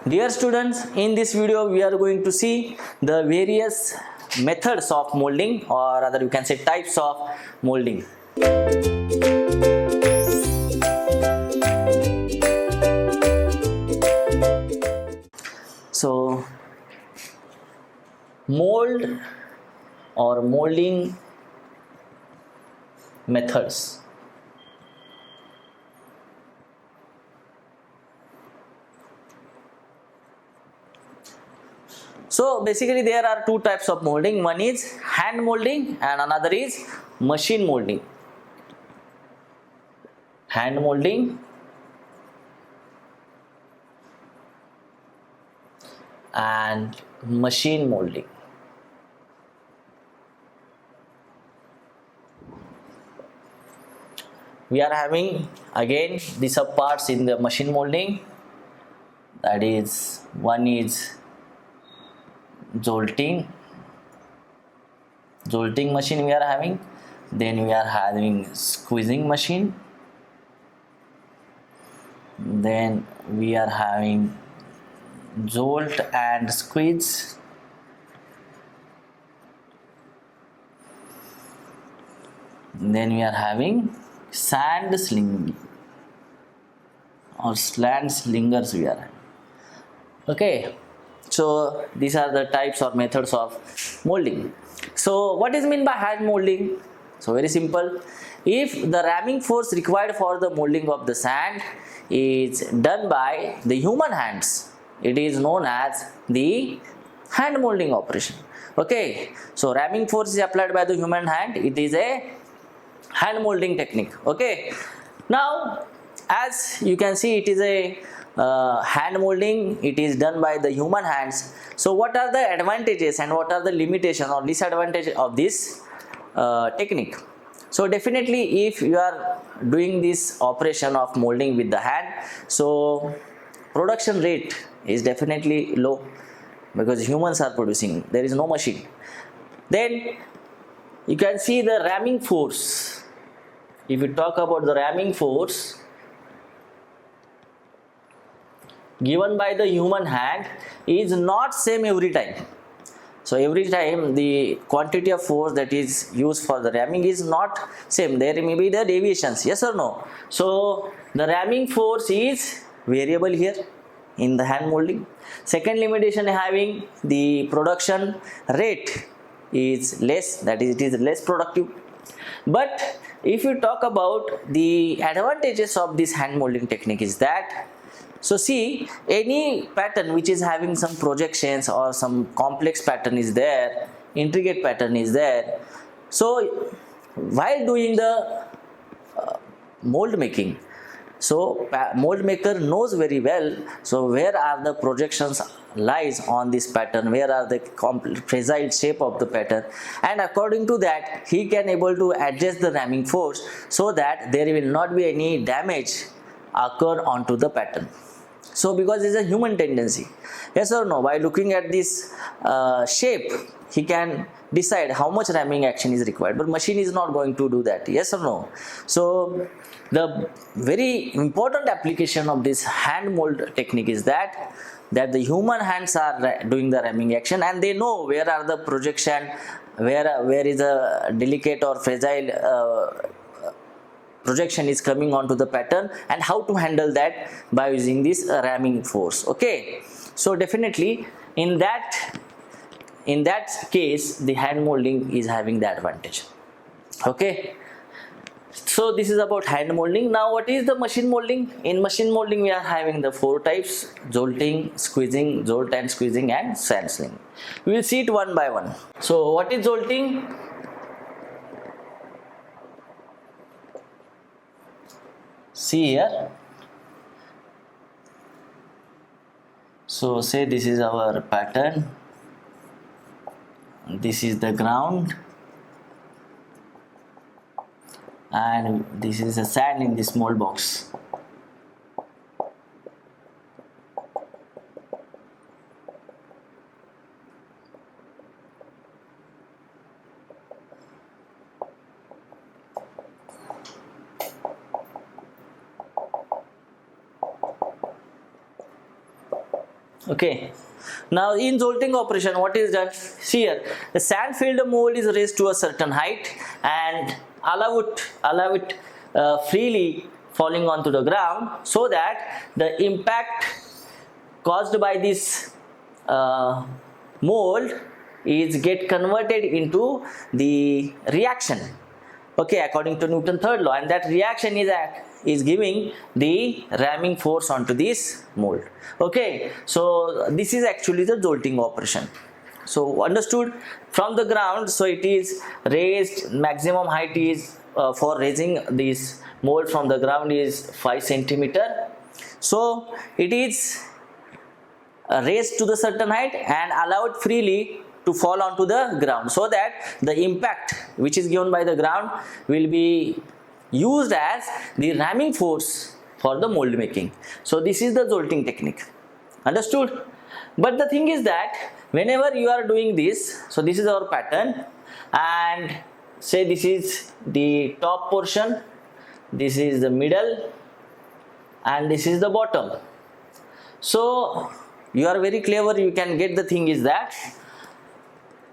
Dear students, in this video we are going to see the various methods of molding, or rather you can say types of molding. So mold or molding methods. So basically there are two types of molding. One is hand molding and another is machine molding. Hand molding and machine molding. We are having again the subparts in the machine molding. That is, one is jolting machine we are having, then we are having squeezing machine, then we are having jolt and squeeze, then we are having sand slinging or slant slingers we are having. Okay, so these are the types or methods of molding. So what is meant by hand molding? So very simple. If the ramming force required for the molding of the sand is done by the human hands, it is known as the hand molding operation. Okay, so ramming force is applied by the human hand, it is a hand molding technique. Okay, now as you can see, it is a hand molding, it is done by the human hands. So what are the advantages and what are the limitations or disadvantages of this technique? So definitely if you are doing this operation of molding with the hand, so production rate is definitely low because humans are producing, there is no machine. Then you can see the ramming force. If you talk about the ramming force given by the human hand is not same every time. So every time the quantity of force that is used for the ramming is not same. There may be the deviations, yes or no? So the ramming force is variable here in the hand molding. Second limitation having the production rate is less, that is, it is less productive. But if you talk about the advantages of this hand molding technique is that, so see, any pattern which is having some projections or some complex pattern is there, intricate pattern is there. So while doing the mold making, so mold maker knows very well, so where are the projections lies on this pattern, where are the fragile shape of the pattern, and according to that he can able to adjust the ramming force so that there will not be any damage occur onto the pattern. So because it's a human tendency, yes or no, by looking at this shape he can decide how much ramming action is required, but machine is not going to do that, yes or no. So the very important application of this hand mold technique is that the human hands are doing the ramming action and they know where are the projection, where is a delicate or fragile projection is coming onto the pattern, and how to handle that by using this ramming force. Okay, so definitely in that case the hand molding is having the advantage. Okay, so this is about hand molding. Now what is the machine molding? In machine molding we are having the four types: jolting, squeezing, jolt and squeezing, and sand slinging. We will see it one by one. So what is jolting? See here, so say this is our pattern, this is the ground, and this is the sand in this mold box. Okay. Now in jolting operation, what is done? See here, the sand filled mold is raised to a certain height and allow it freely falling onto the ground, so that the impact caused by this mold is get converted into the reaction, okay, according to Newton's third law, and that reaction is giving the ramming force onto this mold. Okay, so this is actually the jolting operation. So understood from the ground, so it is raised, maximum height is for raising this mold from the ground is 5 centimeter. So it is raised to the certain height and allowed freely to fall onto the ground, so that the impact which is given by the ground will be used as the ramming force for the mold making. So this is the jolting technique. Understood? But the thing is that whenever you are doing this, so this is our pattern, and say this is the top portion, this is the middle, and this is the bottom. So you are very clever, you can get the thing is that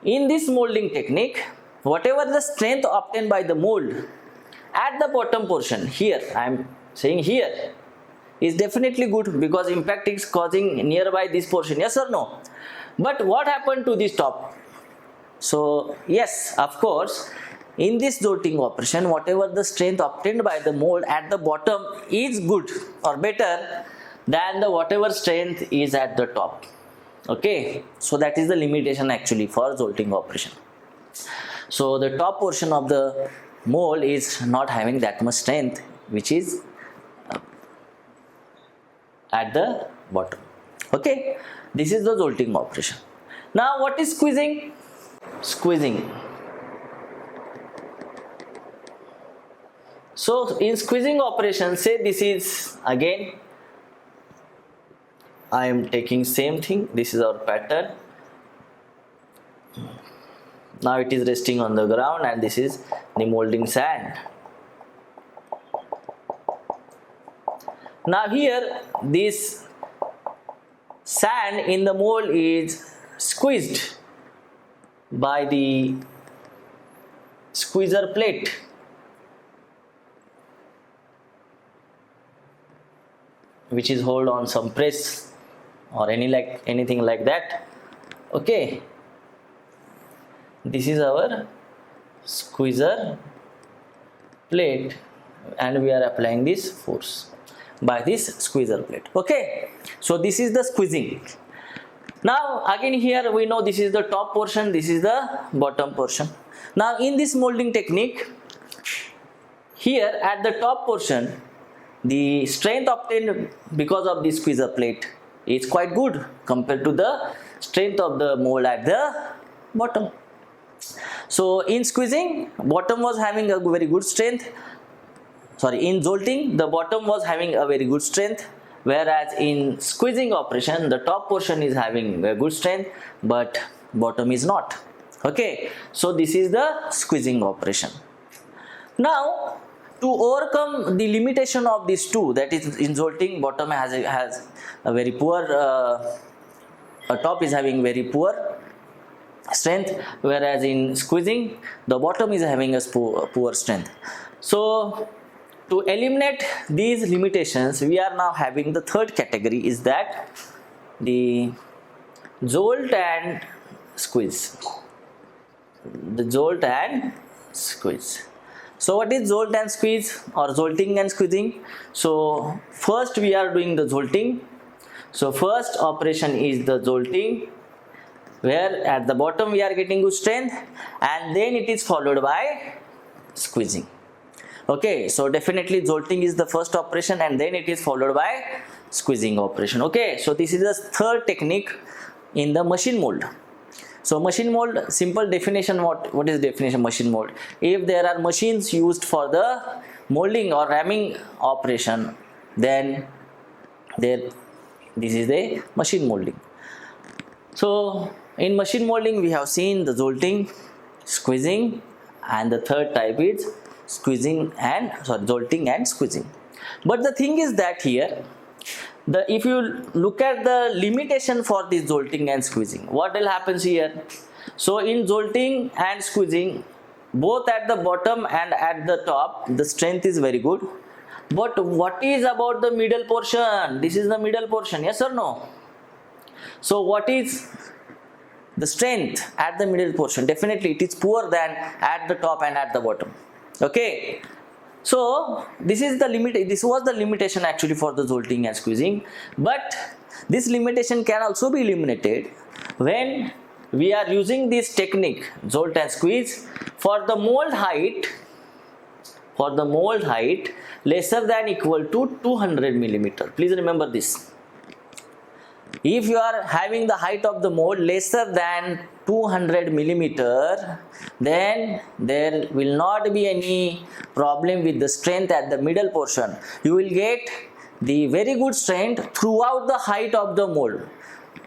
in this molding technique, whatever the strength obtained by the mold at the bottom portion, here I am saying here, is definitely good because impact is causing nearby this portion, yes or no? But what happened to this top? So yes, of course, in this jolting operation, whatever the strength obtained by the mold at the bottom is good or better than the whatever strength is at the top. Okay, so that is the limitation actually for jolting operation. So the top portion of the mold is not having that much strength which is at the bottom. Okay, this is the jolting operation. Now what is squeezing? Squeezing. So in squeezing operation, say this is again, I am taking same thing, this is our pattern. Now it is resting on the ground and this is the molding sand. Now here this sand in the mold is squeezed by the squeezer plate. Which is hold on some press or anything like that. Okay, this is our squeezer plate and we are applying this force by this squeezer plate. Okay, so this is the squeezing. Now again here we know this is the top portion, this is the bottom portion. Now in this molding technique, here at the top portion, the strength obtained because of the squeezer plate is quite good compared to the strength of the mold at the bottom. So in squeezing, bottom was having a very good strength. Sorry, in jolting, the bottom was having a very good strength, whereas in squeezing operation, the top portion is having a good strength, but bottom is not. Okay, so this is the squeezing operation. Now, to overcome the limitation of these two, that is in jolting, bottom has a very poor, top is having very poor strength, whereas in squeezing, the bottom is having a poor strength. So to eliminate these limitations, we are now having the third category, is that the jolt and squeeze. The jolt and squeeze. So what is jolt and squeeze or jolting and squeezing? So first we are doing the jolting. So first operation is the jolting, where at the bottom we are getting good strength, and then it is followed by squeezing. Okay, so definitely jolting is the first operation and then it is followed by squeezing operation. Okay, so this is the third technique in the machine mold. So machine mold, simple definition, what is definition machine mold? If there are machines used for the molding or ramming operation, then this is the machine molding. So in machine molding we have seen the jolting, squeezing, and the third type is jolting and squeezing. But the thing is that here if you look at the limitation for this jolting and squeezing, what will happen here? So in jolting and squeezing, both at the bottom and at the top, the strength is very good. But what is about the middle portion? This is the middle portion, yes or no? So what is the strength at the middle portion? Definitely it is poor than at the top and at the bottom. Okay. So this is the limit. This was the limitation actually for the jolting and squeezing. But this limitation can also be eliminated when we are using this technique, jolt and squeeze, for the mold height. For the mold height lesser than equal to 200 millimeter. Please remember this. If you are having the height of the mold lesser than 200 millimeter, then there will not be any problem with the strength at the middle portion. You will get the very good strength throughout the height of the mold.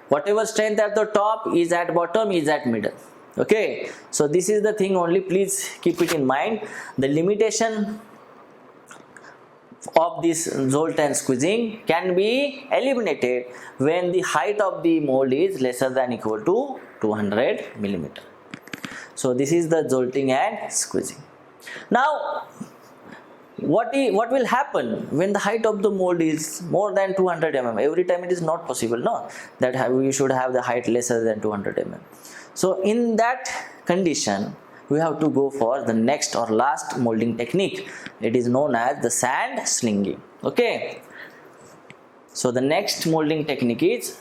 Whatever strength at the top is at bottom is at middle. Okay, so this is the thing only, please keep it in mind. The limitation of this jolt and squeezing can be eliminated when the height of the mold is lesser than equal to 200 millimeter. So this is the jolting and squeezing. Now what will happen when the height of the mold is more than 200 mm? Every time it is not possible, no, that we should have the height lesser than 200 mm. So in that condition, we have to go for the next or last molding technique. It is known as the sand slinging. Okay. So the next molding technique is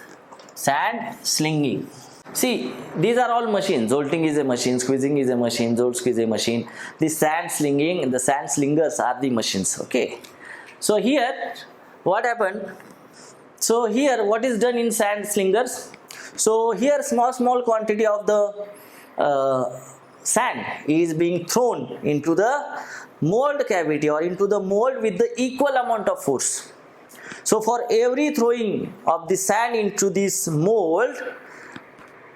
sand slinging. See, these are all machines. Jolting is a machine, squeezing is a machine, jolt squeeze is a machine. The sand slinging and the sand slingers are the machines. Okay. So here, what happened? So here, what is done in sand slingers? So here, small quantity of the sand is being thrown into the mold cavity or into the mold with the equal amount of force. So for every throwing of the sand into this mold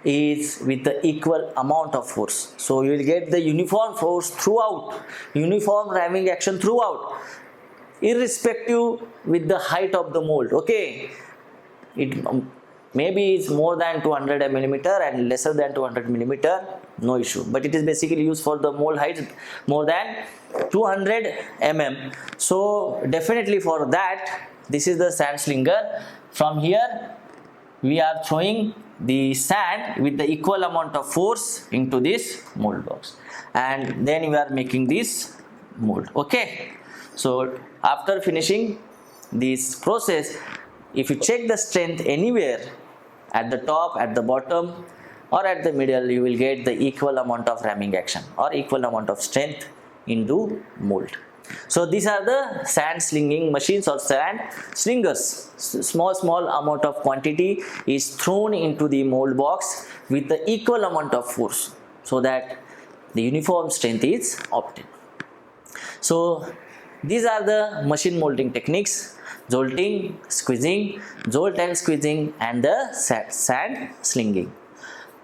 is with the equal amount of force. So you will get the uniform force throughout, uniform ramming action throughout, irrespective with the height of the mold. Okay, it maybe is more than 200 millimeter and lesser than 200 millimeter, no issue, but it is basically used for the mold height more than 200 mm. So definitely for that, this is the sand slinger. From here we are throwing the sand with the equal amount of force into this mold box, and then we are making this mold. Okay, so after finishing this process, if you check the strength anywhere at the top, at the bottom or at the middle, you will get the equal amount of ramming action or equal amount of strength into mold. So these are the sand slinging machines or sand slingers. Small amount of quantity is thrown into the mold box with the equal amount of force so that the uniform strength is obtained. So these are the machine molding techniques: jolting, squeezing, jolt and squeezing, and the sand slinging.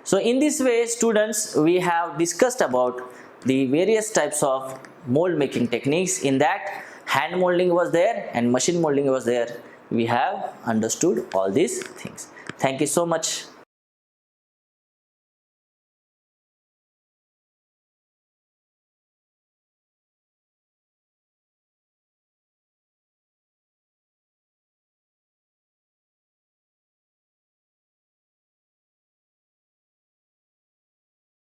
So in this way, students, we have discussed about the various types of mold making techniques. In that, hand molding was there and machine molding was there. We have understood all these things. Thank you so much.